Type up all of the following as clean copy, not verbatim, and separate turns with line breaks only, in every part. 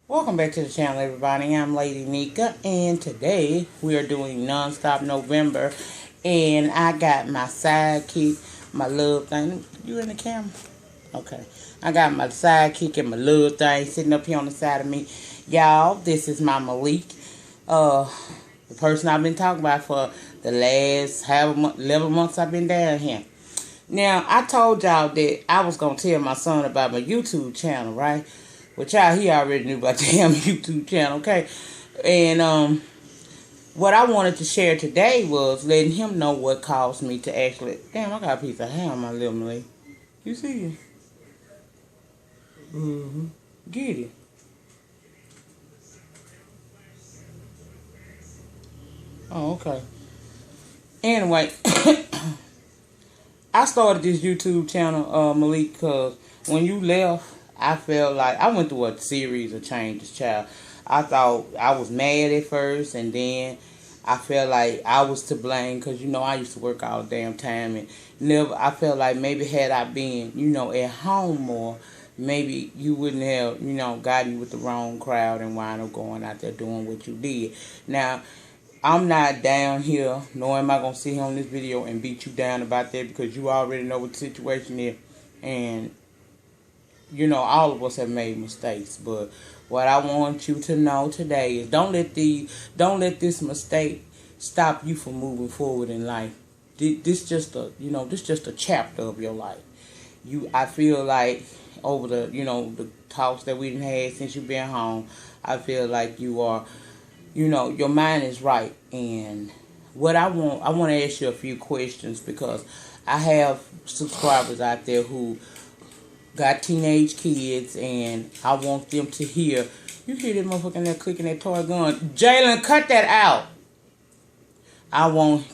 Welcome back to the channel, everybody. I'm Lady Nika, and today we are doing Non-Stop November, and I got my sidekick, my little thing. You in the camera? Okay. I got my sidekick and my little thing sitting up here on the side of me. Y'all, this is my Malik, the person I've been talking about for the last 11 months I've been down here. Now, I told y'all that I was going to tell my son about my YouTube channel, right? Which he already knew about the damn YouTube channel, okay? And what I wanted to share today was letting him know what caused me to actually... Damn, I got a piece of hair on my little Malik. You see it? Mm-hmm. Get it. Oh, okay. Anyway, I started this YouTube channel, Malik, because when you left, I felt like I went through a series of changes, child. I thought I was mad at first, and then I felt like I was to blame because, I used to work all the damn time, and I felt like maybe had I been, at home more, maybe you wouldn't have, gotten with the wrong crowd and wind up going out there doing what you did. Now, I'm not down here, nor am I going to sit here on this video and beat you down about that because you already know what the situation is. And, all of us have made mistakes. But what I want you to know today is don't let this mistake stop you from moving forward in life. This just a chapter of your life. I feel like over the talks that we've had since you've been home, I feel like you are... your mind is right. And what I want to ask you a few questions because I have subscribers out there who got teenage kids, and I want them to hear. You hear that motherfucker in there clicking that toy gun. Jalen, cut that out. I want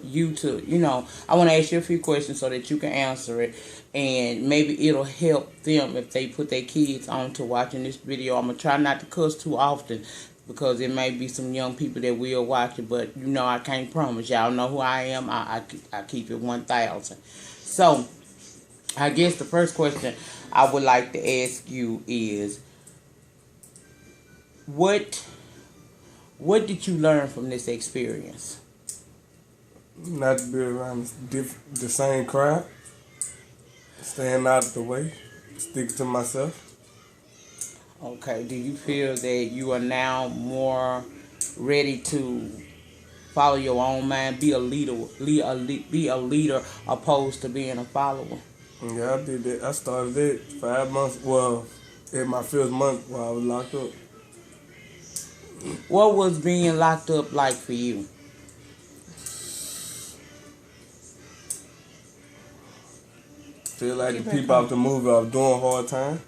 you to, I want to ask you a few questions so that you can answer it. And maybe it'll help them if they put their kids on to watching this video. I'm going to try not to cuss too often because there may be some young people that will watch it. But, I can't promise. Y'all know who I am. I keep it 1,000. So, I guess the first question I would like to ask you is, what did you learn from this experience?
Not to be around the same crowd. Staying out of the way. Stick to myself.
Okay. Do you feel that you are now more ready to follow your own mind, be a leader, be a leader opposed to being a follower?
Yeah, I did that. I started it 5 months. Well, in my 5th month while I was locked up.
What was being locked up like for you?
Feel like the people out the movie are doing hard time.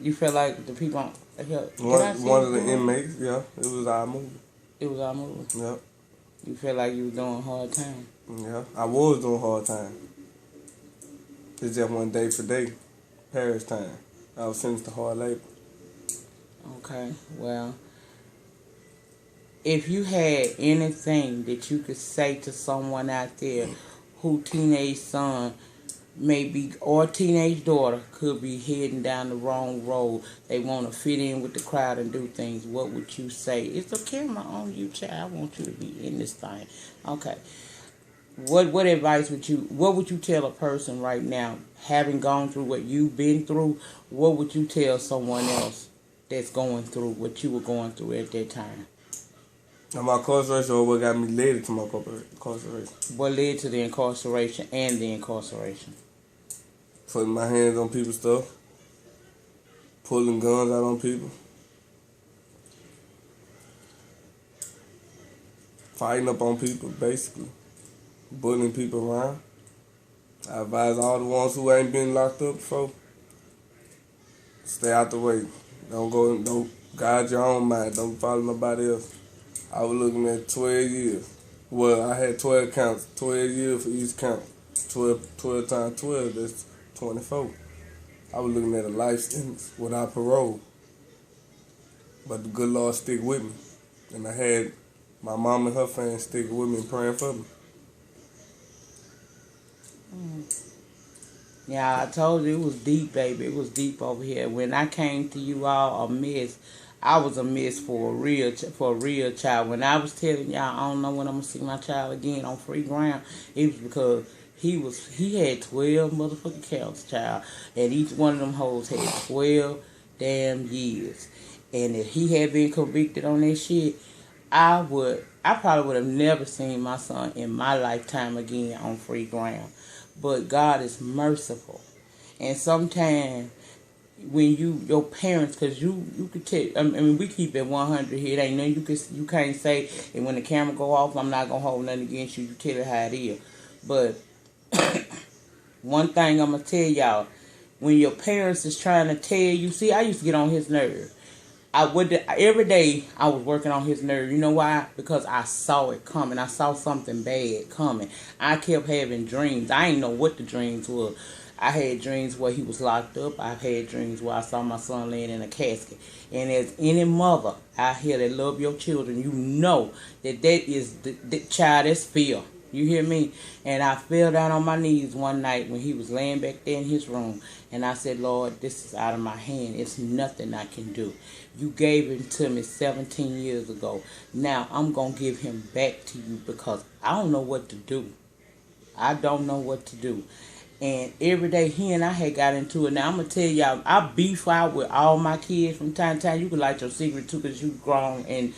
You feel like the people
One of the inmates, yeah, it was our movie.
It was our movie.
Yeah.
You feel like you was doing hard time.
Yeah, I was doing hard time. It's just one day for day, Paris time. I was sentenced to hard labor.
Okay, well, if you had anything that you could say to someone out there who teenage son maybe or teenage daughter could be heading down the wrong road, they want to fit in with the crowd and do things, what would you say? It's a camera on you, child. I want you to be in this thing. Okay. What advice would you tell a person right now, having gone through what you've been through? What would you tell someone else that's going through what you were going through at that time?
My incarceration, or what got me led to my incarceration?
What led to the incarceration and the incarceration?
Putting my hands on people's stuff. Pulling guns out on people. Fighting up on people, basically. Bullying people around. I advise all the ones who ain't been locked up before, stay out the way. Don't guide your own mind. Don't follow nobody else. I was looking at 12 years. Well, I had 12 counts. 12 years for each count. 12 times 12, that's 24. I was looking at a life sentence without parole. But the good Lord stick with me. And I had my mom and her fans sticking with me and praying for me.
Yeah, I told you it was deep, baby. It was deep over here. When I came to you all a mess, I was a mess for a real child. When I was telling y'all I don't know when I'm gonna see my child again on free ground, it was because he had 12 motherfucking counts, child, and each one of them hoes had 12 damn years. And if he had been convicted on that shit, I probably would have never seen my son in my lifetime again on free ground. But God is merciful. And sometimes when your parents, because you could tell, I mean, we keep it 100 here. It ain't nothing you can't say, and when the camera go off, I'm not going to hold nothing against you. You tell it how it is. But one thing I'm going to tell y'all, when your parents is trying to tell you, see, I used to get on his nerve. Every day I was working on his nerve. You know why? Because I saw it coming. I saw something bad coming. I kept having dreams. I didn't know what the dreams were. I had dreams where he was locked up. I've had dreams where I saw my son laying in a casket. And as any mother out here that love your children, you know that is the child is fear. You hear me? And I fell down on my knees one night when he was laying back there in his room. And I said, Lord, this is out of my hand. It's nothing I can do. You gave him to me 17 years ago. Now I'm going to give him back to you because I don't know what to do. I don't know what to do. And every day he and I had got into it. Now I'm going to tell y'all, I beef out with all my kids from time to time. You can light your cigarette too because you grown and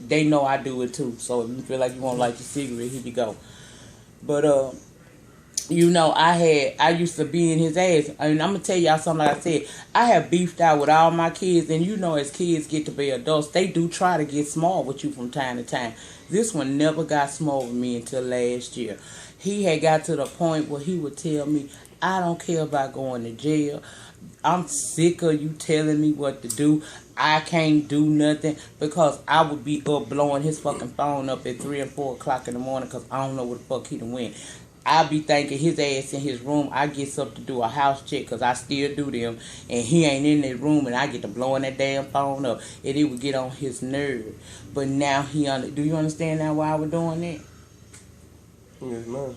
they know I do it too. So if you feel like you want to light your cigarette, here you go. But you know, I used to be in his ass. And I'm going to tell y'all something like I said. I have beefed out with all my kids. And you know, as kids get to be adults, they do try to get small with you from time to time. This one never got small with me until last year. He had got to the point where he would tell me, I don't care about going to jail. I'm sick of you telling me what to do. I can't do nothing because I would be up blowing his fucking phone up at 3 and 4 o'clock in the morning because I don't know where the fuck he done went. I be thinking his ass in his room. I get up to do a house check because I still do them. And he ain't in that room and I get to blowing that damn phone up. And it would get on his nerve. But now do you understand now why I was doing that?
Yes, ma'am.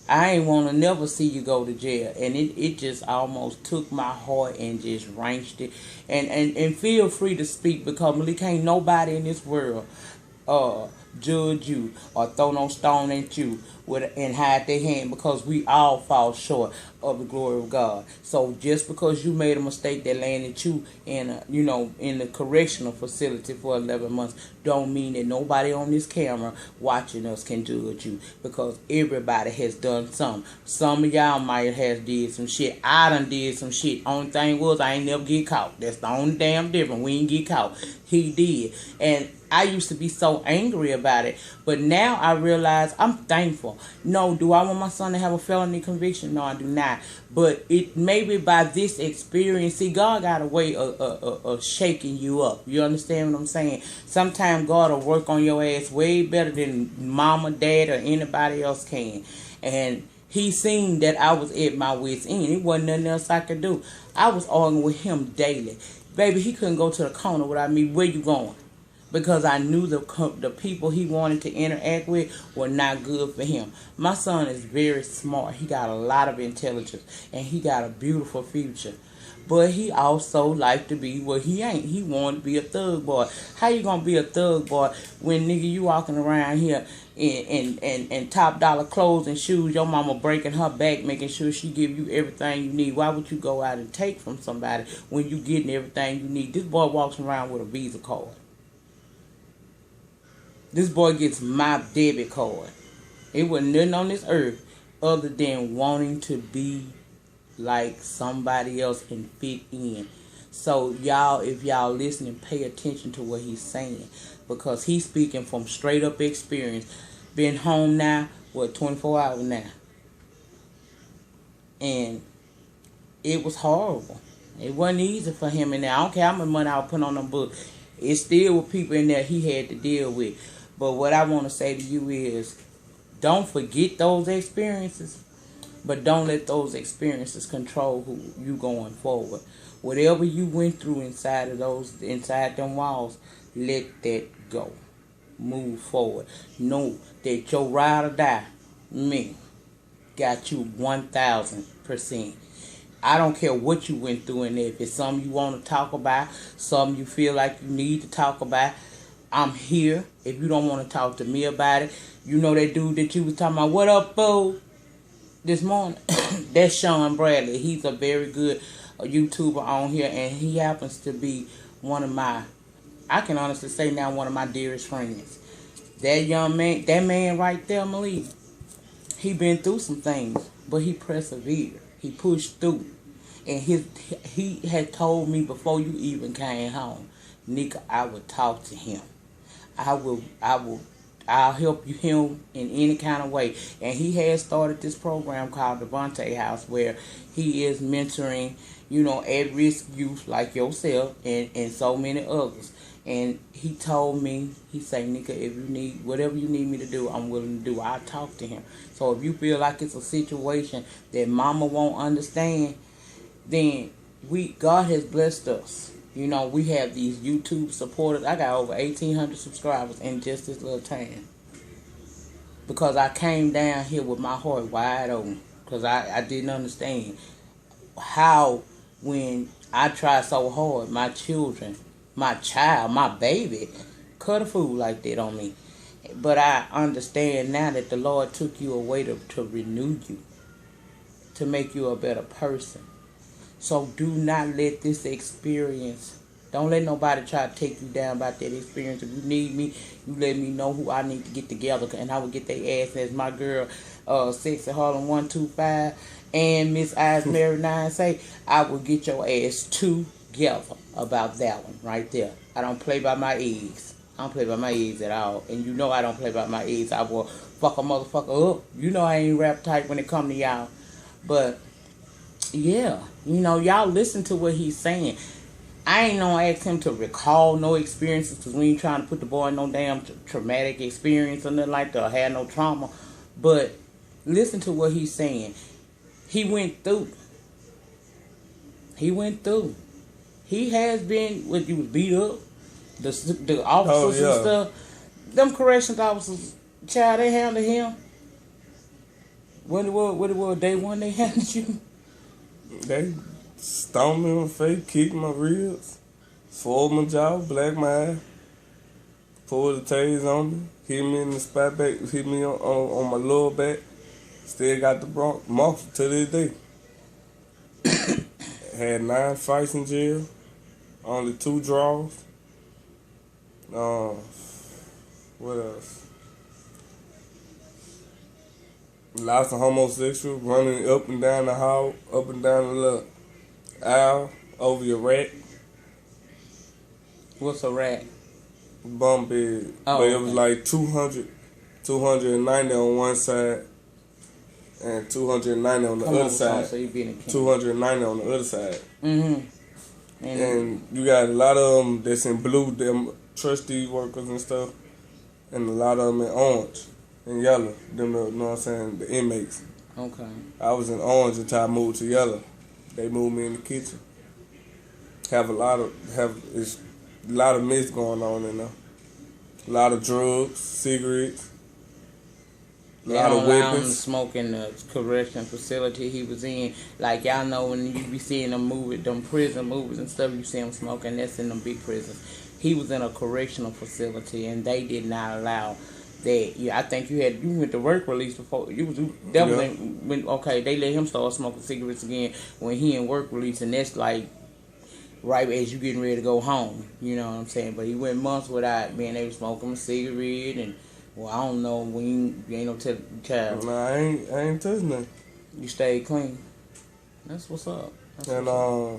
I ain't want to never see you go to jail. And it just almost took my heart and just wrenched it. And feel free to speak because Malik, ain't nobody in this world judge you or throw no stone at you and hide their hand because we all fall short of the glory of God. So just because you made a mistake that landed you in the correctional facility for 11 months don't mean that nobody on this camera watching us can judge you because everybody has done something. Some of y'all might have did some shit. I done did some shit. Only thing was I ain't never get caught. That's the only damn difference. We ain't get caught. He did. And I used to be so angry about it, but now I realize I'm thankful. No, do I want my son to have a felony conviction? No, I do not. But it maybe by this experience, see, God got a way of shaking you up. You understand what I'm saying? Sometimes God will work on your ass way better than mama, dad, or anybody else can. And he seen that I was at my wit's end. It wasn't nothing else I could do. I was arguing with him daily. Baby, he couldn't go to the corner without me. Where you going? Because I knew the people he wanted to interact with were not good for him. My son is very smart. He got a lot of intelligence. And he got a beautiful future. But he also liked to be what he ain't. He wanted to be a thug boy. How you going to be a thug boy when, nigga, you walking around here in top dollar clothes and shoes, your mama breaking her back, making sure she give you everything you need? Why would you go out and take from somebody when you getting everything you need? This boy walks around with a Visa card. This boy gets my debit card. It wasn't nothing on this earth other than wanting to be like somebody else and fit in. So y'all, if y'all listening, pay attention to what he's saying. Because he's speaking from straight up experience. Been home now, 24 hours now. And it was horrible. It wasn't easy for him in there. I don't care how much money I was putting on them books. It still were people in there he had to deal with. But what I want to say to you is, don't forget those experiences, but don't let those experiences control who you going forward. Whatever you went through inside them walls, let that go. Move forward. Know that your ride or die, me. got you 1,000%. I don't care what you went through in there. If it's something you want to talk about, something you feel like you need to talk about, I'm here. If you don't want to talk to me about it, you know that dude that you was talking about, what up, fool? This morning, that's Sean Bradley. He's a very good YouTuber on here, and he happens to be one of my, I can honestly say now, one of my dearest friends. That young man, that man right there, Malik, he been through some things, but he persevered. He pushed through. And he had told me before you even came home, Nika, I would talk to him. I'll help you him in any kind of way. And he has started this program called Devonte House, where he is mentoring, at-risk youth like yourself and so many others. And he told me, he said, Nika, if you need, whatever you need me to do, I'm willing to do. I'll talk to him. So if you feel like it's a situation that mama won't understand, then God has blessed us. We have these YouTube supporters. I got over 1,800 subscribers in just this little time. Because I came down here with my heart wide open. Because I didn't understand how, when I tried so hard, my children, my child, my baby, cut a fool like that on me. But I understand now that the Lord took you away to renew you, to make you a better person. So do not let this experience, don't let nobody try to take you down about that experience. If you need me, you let me know who I need to get together, and I will get their ass, as my girl, Sexy Harlem 125 and Miss Eyes Mary 9 say, I will get your ass together about that one right there. I don't play by my eggs. I don't play by my eggs at all. And I don't play by my eggs. I will fuck a motherfucker up. I ain't rap type when it come to y'all. But yeah, y'all listen to what he's saying. I ain't gonna ask him to recall no experiences, because we ain't trying to put the boy in no damn traumatic experience or nothing like that, or have no trauma. But listen to what he's saying. He went through. He went through. He has been, when you was beat up, the officers and stuff, them corrections officers, child, they handled him. What it was, day one they handled you?
They stomped me in my face, kicked my ribs, folded my jaw, blacked my eye, pulled the taser on me, hit me in the spot back, hit me on my lower back. Still got the marks to this day. Had 9 fights in jail, only 2 draws. What else? Lots of homosexual running up and down the hall, up and down the little aisle over your rack.
What's a rack?
Bump bed.
Oh,
but it was like 290 on one side and 290 on the other side.
So you being a king.
290 on the other side.
Mm-hmm.
And you got a lot of them that's in blue, them trustee workers and stuff, and a lot of them in orange and yellow. Them, you know what I'm saying, the inmates.
Okay.
I was in orange until I moved to yellow. They moved me in the kitchen. It's a lot of mess going on in there. A lot of drugs, cigarettes, a lot of
allow him to
weapons.
smoke in the correction facility he was in. Like, y'all know when you be seeing them prison movies and stuff, you see him smoking. That's in them big prisons. He was in a correctional facility, and they did not allow that. Yeah, I think you went to work release before. They let him start smoking cigarettes again when he in work release, and that's like right as you getting ready to go home. You know what I'm saying? But he went months without being able to smoke him a cigarette, and well, I don't know, when you ain't no child.
Nah, I ain't touching nothing.
You stay clean. That's what's up.
And a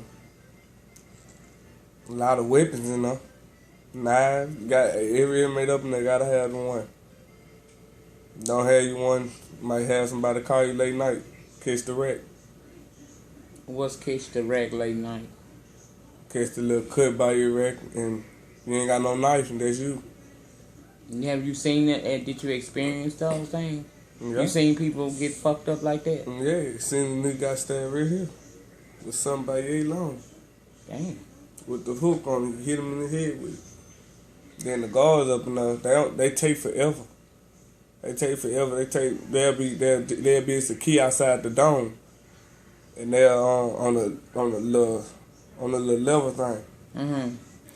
lot of weapons in there. Knives. Got every inmate up in there gotta have one. Don't have you one, might have somebody call you late night, catch the wreck.
What's catch the wreck late night?
Catch the little cut by your wreck, and you ain't got no knife, and that's you.
Have you seen it, and did you experience those things?
Yeah.
You seen people get fucked up like that?
Yeah, seen the nigga got stabbed right here with something by 8 long.
Damn.
With the hook on him, hit him in the head with it. Then the guards up and down, they take forever. They take forever. There'll be a key outside the dome, and they're on the little level thing.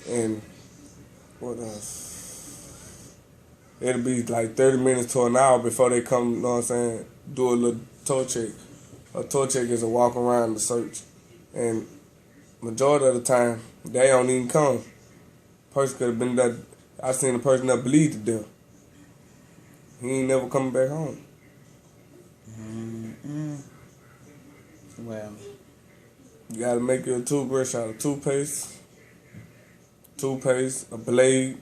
And what else? It'll be like 30 minutes to an hour before they come. You know what I'm saying? Do a little toe check. A toe check is a walk around the search, and majority of the time they don't even come. Person could have been that. I seen a person that bleed to death. He ain't never coming back home.
Well,
you gotta make your toothbrush out of toothpaste, a blade,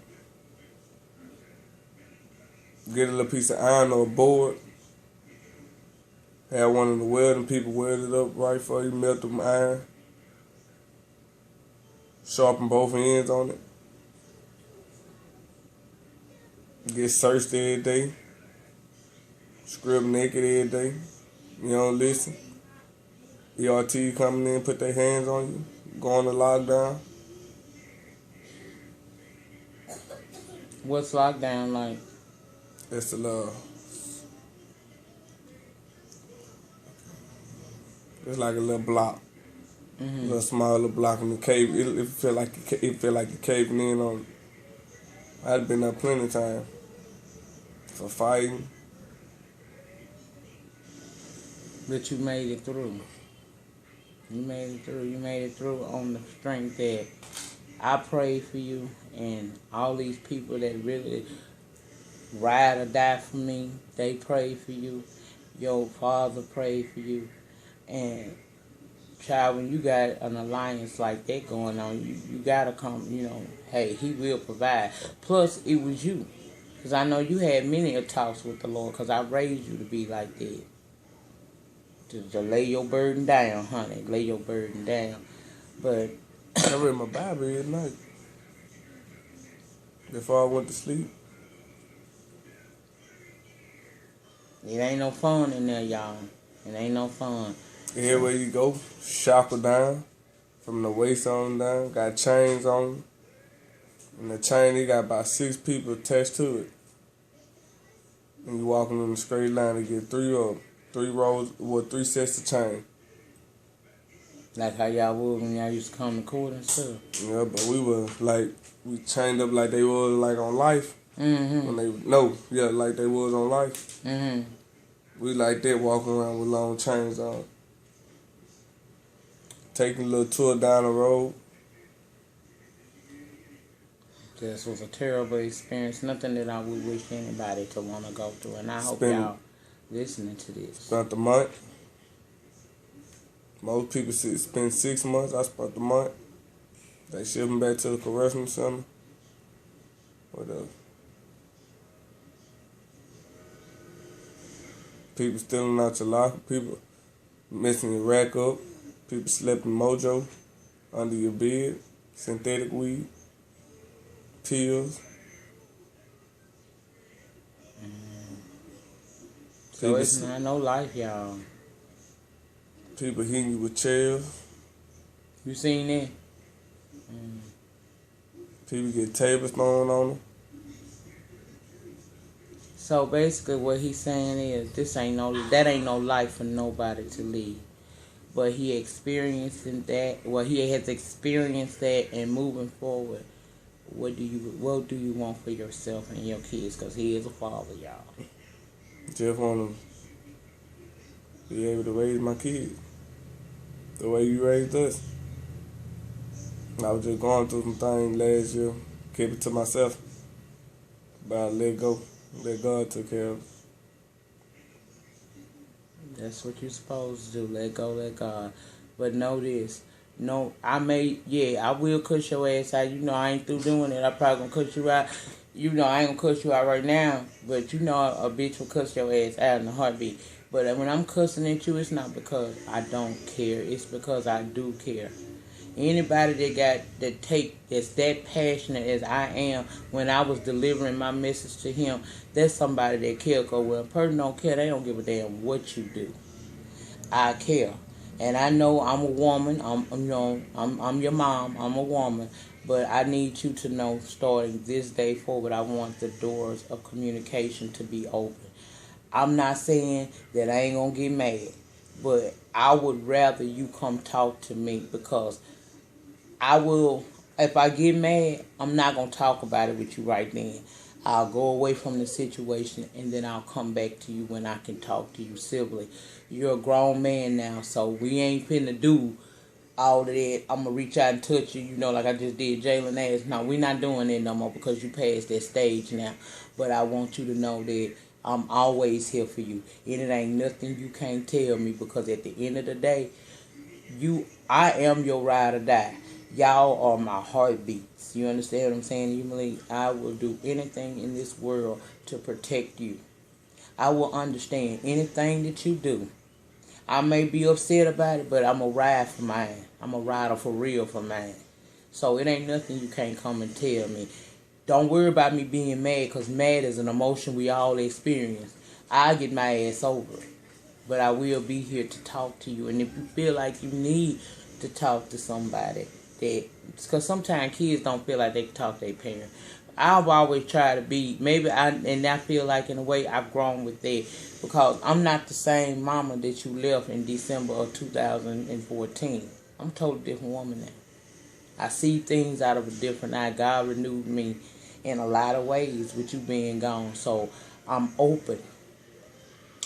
get a little piece of iron or a board, have one of the welding people weld it up right for you, melt the iron, sharpen both ends on it, get searched every day, scrub naked every day, you don't listen. ERT coming in, put their hands on you, go on the lockdown.
What's lockdown like?
It's a little. It's like a little block, a little small little block in the cave. It feel like you're caving in on it. I'd been there plenty of time for fighting.
But you made it through. You made it through. You made it through on the strength that I prayed for you, and all these people that really ride or die for me, they prayed for you. Your father prayed for you. And child, when you got an alliance like that going on, you gotta come, hey, he will provide. Plus, it was you. Because I know you had many talks with the Lord, because I raised you to be like that. To lay your burden down, honey. Lay your burden down. But
I read my Bible at night before I went to sleep.
It ain't no fun in there, y'all. It ain't no fun.
Everywhere you go, shackled down, from the waist on down, got chains on. And the chain, they got about 6 people attached to it. And you walking in a straight line to get 3 of them. 3 rows, 3 sets of chain.
Like how y'all would when y'all used to come to court and stuff.
Yeah, but we chained up like they was like on life. When like they was on life. We like that, walking around with long chains on. Taking a little tour down the road.
This was a terrible experience. Nothing that I would wish anybody to want to go through. And I hope y'all listening to this.
Spent a month. Most people spend 6 months. I spent a month. They ship me back to the correctional center. Whatever. People stealing out your locker. People messing your rack up. People sleeping mojo under your bed. Synthetic weed. Pills.
So it's not no life, y'all.
People hitting you with chairs.
You seen that?
People get tables thrown on them.
So basically what he's saying is that ain't no life for nobody to lead. But he experiencing that, he has experienced that, and moving forward, what do you want for yourself and your kids? Because he is a father, y'all.
Just want to be able to raise my kids the way you raised us. I was just going through some things last year, kept it to myself, but I let go. Let God take care of it.
That's what you're supposed to do. Let go, let God. But know this. No, I will cuss your ass out. I ain't through doing it. I probably gonna cuss you out. I ain't gonna cuss you out right now. But a bitch will cuss your ass out in a heartbeat. But when I'm cussing at you, it's not because I don't care. It's because I do care. Anybody that's that passionate as I am when I was delivering my message to him, that's somebody that care. Because when a person don't care, they don't give a damn what you do. I care. And I know I'm a woman. I'm your mom. I'm a woman. But I need you to know, starting this day forward, I want the doors of communication to be open. I'm not saying that I ain't gonna get mad, but I would rather you come talk to me, because I will, if I get mad, I'm not gonna talk about it with you right then. I'll go away from the situation, and then I'll come back to you when I can talk to you civilly. You're a grown man now, so we ain't finna do all of that. I'm gonna reach out and touch you, like I just did Jalen ass. No, we're not doing that no more, because you passed that stage now. But I want you to know that I'm always here for you, and it ain't nothing you can't tell me, because at the end of the day, I am your ride or die. Y'all are my heartbeats. You understand what I'm saying to you, Malik? I will do anything in this world to protect you. I will understand anything that you do. I may be upset about it, but I'm a ride for mine. I'm a rider for real for mine. So it ain't nothing you can't come and tell me. Don't worry about me being mad, because mad is an emotion we all experience. I get my ass over it. But I will be here to talk to you. And if you feel like you need to talk to somebody, because sometimes kids don't feel like they can talk to their parents. I've always tried to be, and I feel like in a way I've grown with that, because I'm not the same mama that you left in December of 2014. I'm a totally different woman now. I see things out of a different eye. God renewed me in a lot of ways with you being gone. So I'm open.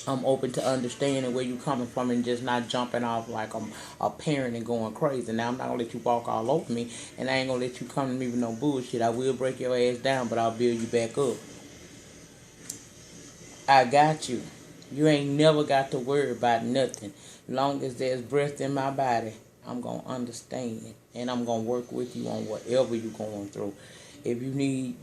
I'm open to understanding where you're coming from, and just not jumping off like I'm a parent and going crazy. Now, I'm not going to let you walk all over me, and I ain't going to let you come to me with no bullshit. I will break your ass down, but I'll build you back up. I got you. You ain't never got to worry about nothing. Long as there's breath in my body, I'm going to understand, and I'm going to work with you on whatever you're going through. If you need,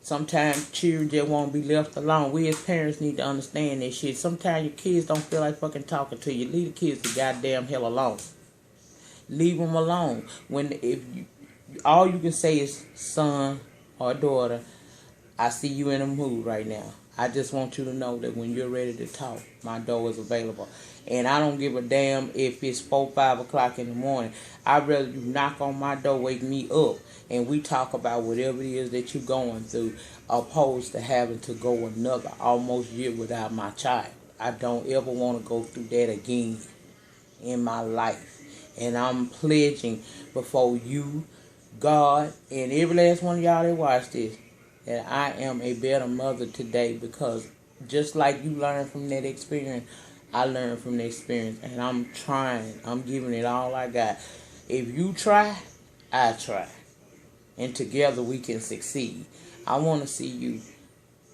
sometimes children just won't be left alone. We as parents need to understand that shit. Sometimes your kids don't feel like fucking talking to you. Leave the kids the goddamn hell alone. Leave them alone. All you can say is, son or daughter, I see you in a mood right now. I just want you to know that when you're ready to talk, my door is available. And I don't give a damn if it's 4, 5 o'clock in the morning. I'd rather you knock on my door, wake me up, and we talk about whatever it is that you're going through, opposed to having to go another almost year without my child. I don't ever want to go through that again in my life. And I'm pledging before you, God, and every last one of y'all that watch this, that I am a better mother today, because just like you learned from that experience, I learned from the experience, and I'm trying. I'm giving it all I got. If you try, I try. And together we can succeed. I want to see you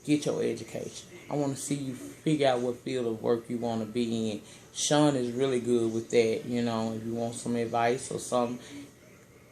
get your education. I want to see you figure out what field of work you want to be in. Sean is really good with that. If you want some advice or something,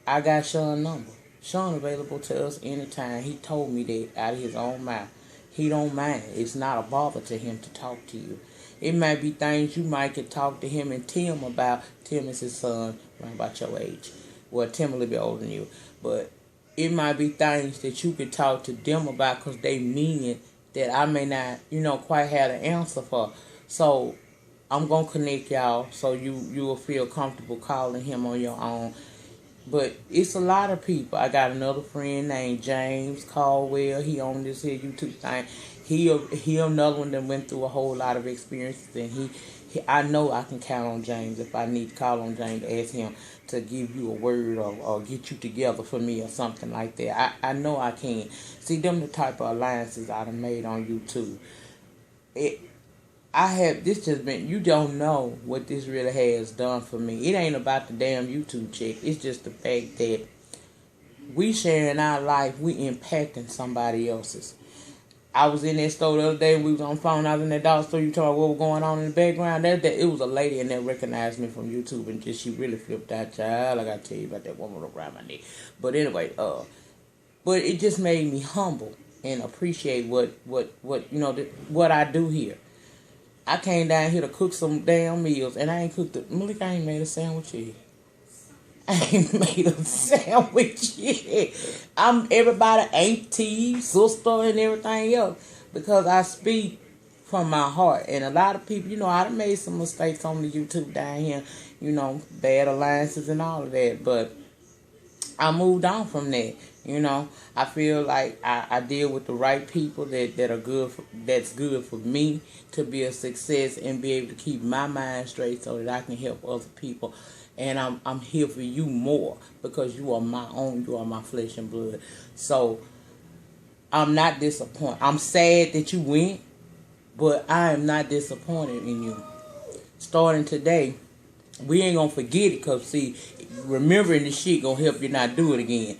I got Sean's number. Sean available to us anytime. He told me that out of his own mouth. He don't mind. It's not a bother to him to talk to you. It might be things you might could talk to him and Tim about. Tim is his son, around about your age. Well, Tim a little bit older than you. But it might be things that you could talk to them about, because they mean it, that I may not, quite have the answer for. So I'm going to connect y'all so you will feel comfortable calling him on your own. But it's a lot of people. I got another friend named James Caldwell. He on this here YouTube thing. He another one that went through a whole lot of experiences, and I know I can count on James if I need to call on James to ask him to give you a word or get you together for me or something like that. I know I can. See, them the type of alliances I done made on YouTube. You don't know what this really has done for me. It ain't about the damn YouTube check. It's just the fact that we sharing our life, we impacting somebody else's. I was in that store the other day, we was on the phone, I was in that dog store, you talking about what was going on in the background. It was a lady in there recognized me from YouTube, and she really flipped out, child. I gotta tell you about that woman around my neck. But anyway, but it just made me humble and appreciate what I do here. I came down here to cook some damn meals, and I ain't cooked Malik, I ain't made a sandwich yet. I ain't made a sandwich yet. I'm everybody auntie, sister, and everything else, because I speak from my heart. And a lot of people, I done made some mistakes on the YouTube down here, bad alliances and all of that. But I moved on from that. You know, I feel like I deal with the right people that are good that's good for me to be a success and be able to keep my mind straight so that I can help other people. And I'm here for you more because you are my own, you are my flesh and blood. So I'm not disappointed. I'm sad that you went, but I am not disappointed in you. Starting today, we ain't gonna forget it, cause see, remembering this shit gonna help you not do it again.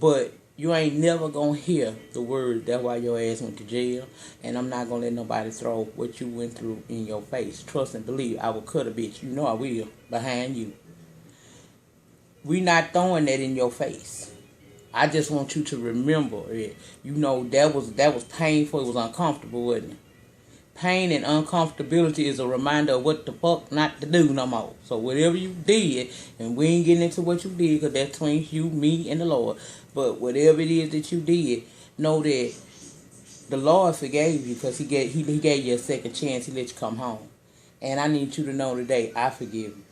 But you ain't never gonna hear the words, that's why your ass went to jail. And I'm not gonna let nobody throw what you went through in your face. Trust and believe, I will cut a bitch. You know I will, behind you. We not throwing that in your face. I just want you to remember it. You know, that was painful, it was uncomfortable, wasn't it? Pain and uncomfortability is a reminder of what the fuck not to do no more. So whatever you did, and we ain't getting into what you did, because that's between you, me, and the Lord. But whatever it is that you did, know that the Lord forgave you, because he gave you a second chance. He let you come home. And I need you to know today, I forgive you.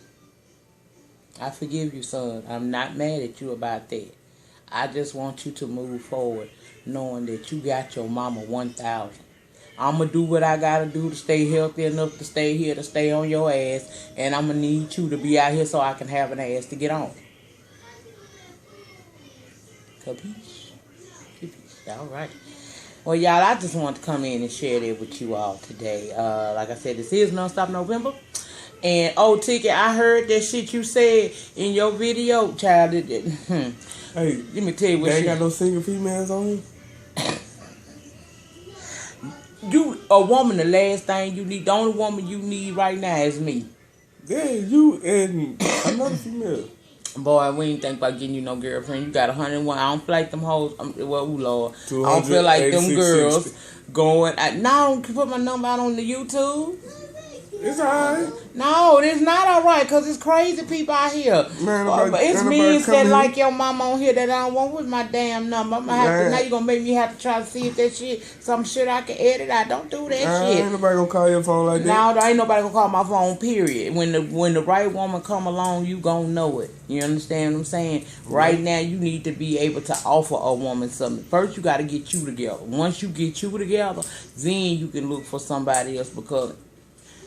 I forgive you, son. I'm not mad at you about that. I just want you to move forward knowing that you got your mama 1,000. I'm going to do what I got to do to stay healthy enough to stay here, to stay on your ass. And I'm going to need you to be out here so I can have an ass to get on. Capiche? Capiche. All right. Well, y'all, I just want to come in and share that with you all today. Like I said, this is NonStop November. And, oh, Ticket, I heard that shit you said in your video, child.
Hey,
let me tell you what
they ain't got no single females on here?
You, a woman, the last thing you need, the only woman you need right now is me.
Yeah, you and another female.
Boy, we ain't think about getting you no girlfriend. You got 101. I don't feel like them hoes. Well, ooh, Lord. I don't feel like them girls 60. Going. Now I don't put my number out on the YouTube.
It's alright.
No, it's not alright, because it's crazy people out here.
Man,
but it's me that like your mama on here that I don't want with my damn number. I'm gonna have to, now you gonna make me have to try to see if that shit, some shit I can edit out. Don't do that shit.
Ain't nobody gonna call your phone like that.
No, ain't nobody gonna call my phone, period. When the right woman come along, you gonna know it. You understand what I'm saying? Right now, you need to be able to offer a woman something. First, you gotta get you together. Once you get you together, then you can look for somebody else, because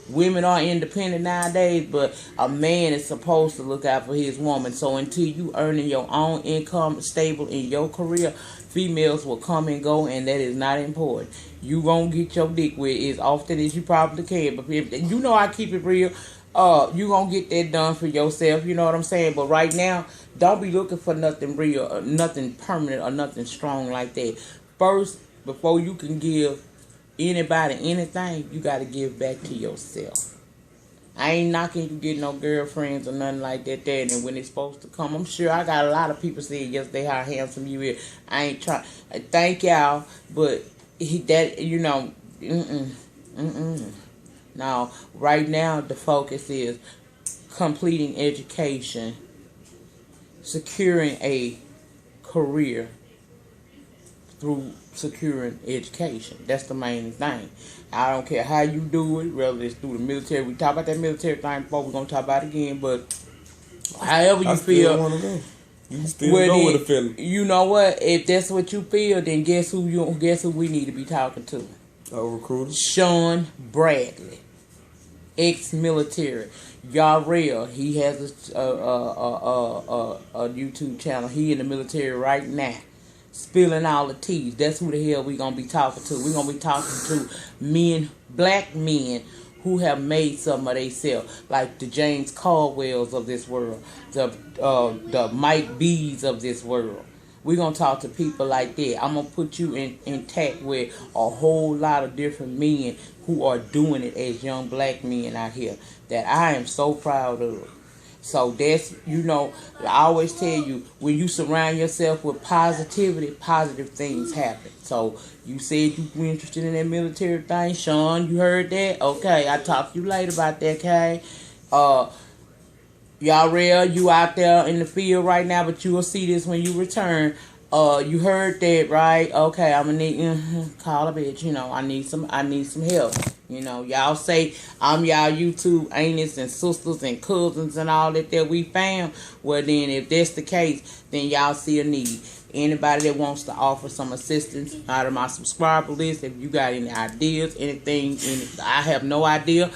women are independent nowadays, but a man is supposed to look out for his woman. So until you earning your own income, stable in your career, females will come and go, and that is not important. You gonna get your dick with as often as you probably can. But if, you know, I keep it real. You gonna get that done for yourself. You know what I'm saying? But right now, don't be looking for nothing real, or nothing permanent, or nothing strong like that. First, before you can give anybody anything, you got to give back to yourself. I ain't knocking you get no girlfriends or nothing like that there. And when it's supposed to come, I'm sure I got a lot of people saying yesterday how handsome you is. I ain't trying. Thank y'all, but you know, Now, right now, the focus is completing education, securing a career through securing education. That's the main thing. I don't care how you do it, whether it's through the military. We talked about that military thing before. We're going to talk about it again. But however you feel.
You still go with a feeling.
You know what? If that's what you feel, then guess who we need to be talking to?
A recruiter?
Sean Bradley, ex-military. Yarrell, he has a YouTube channel. He in the military right now, spilling all the teas. That's who the hell we gonna be talking to. We gonna be talking to men, black men, who have made some of themselves, like the James Caldwells of this world, the Mike B's of this world. We're going to talk to people like that. I'm going to put you in tact with a whole lot of different men who are doing it as young black men out here that I am so proud of. So that's, you know, I always tell you, when you surround yourself with positivity, positive things happen. So you said you were interested in that military thing. Sean, you heard that? Okay, I'll talk to you later about that, okay? Yarrell, you out there in the field right now, but you will see this when you return. You heard that, right? Okay, I'm gonna need call a bitch. You know, I need some help. You know, y'all say I'm y'all YouTube aunts and sisters and cousins and all that we found. Well, then, if that's the case, then y'all see a need. Anybody that wants to offer some assistance out of my subscriber list, if you got any ideas, anything, I have no idea.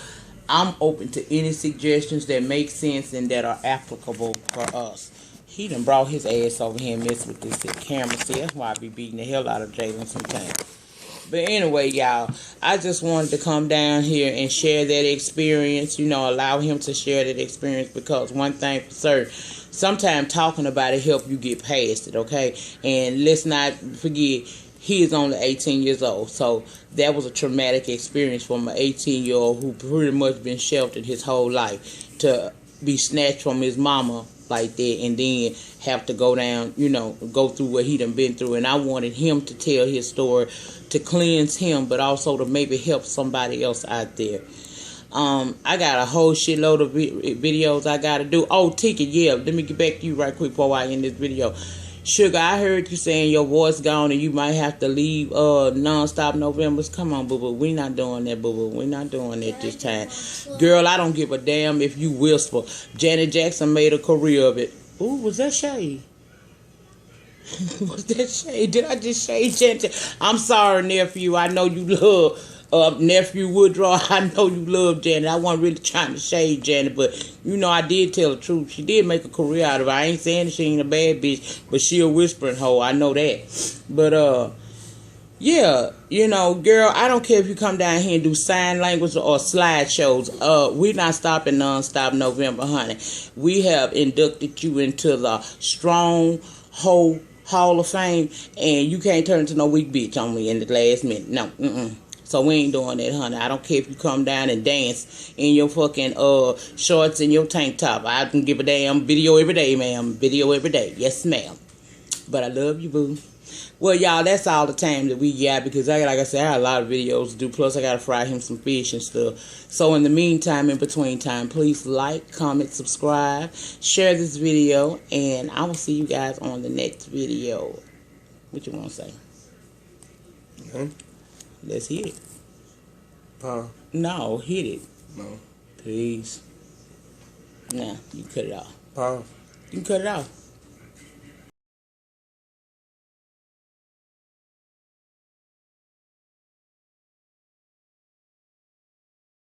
I'm open to any suggestions that make sense and that are applicable for us. He done brought his ass over here and messed with this camera. See, that's why I be beating the hell out of Jalen sometimes. But anyway, y'all, I just wanted to come down here and share that experience, you know, allow him to share that experience, because one thing for certain, sometimes talking about it help you get past it, okay? And let's not forget, he is only 18 years old, so that was a traumatic experience from an 18-year-old who pretty much been sheltered his whole life to be snatched from his mama like that and then have to go down, you know, go through what he done been through. And I wanted him to tell his story to cleanse him, but also to maybe help somebody else out there. I got a whole shitload of videos I gotta do. Oh, Ticket, yeah, let me get back to you right quick before I end this video. Sugar, I heard you saying your voice gone and you might have to leave NonStop Novembers. Come on, boo-boo. We not doing that, boo-boo. We not doing that this time. Girl, I don't give a damn if you whisper. Janet Jackson made a career of it. Ooh, was that shade? Was that shade? Did I just shade Janet? I'm sorry, nephew. I know you love nephew Woodrow. I know you love Janet. I wasn't really trying to shade Janet, but you know I did tell the truth. She did make a career out of it. I ain't saying she ain't a bad bitch, but she a whispering hoe. I know that. But yeah, you know, girl, I don't care if you come down here and do sign language or slideshows. We're not stopping NonStop November, honey. We have inducted you into the Strong Hoe Hall of Fame, and you can't turn into no weak bitch on me in the last minute. No, So we ain't doing that, honey. I don't care if you come down and dance in your fucking shorts and your tank top. I can give a damn video every day, ma'am. Video every day. Yes, ma'am. But I love you, boo. Well, y'all, that's all the time that we got, because like I said, I got a lot of videos to do. Plus, I got to fry him some fish and stuff. So in the meantime, in between time, please like, comment, subscribe, share this video, and I will see you guys on the next video. What you want to say?
Okay.
Let's hit it. No, hit it.
No.
Peace. Nah, you cut it off.
Pause.
You can cut it off.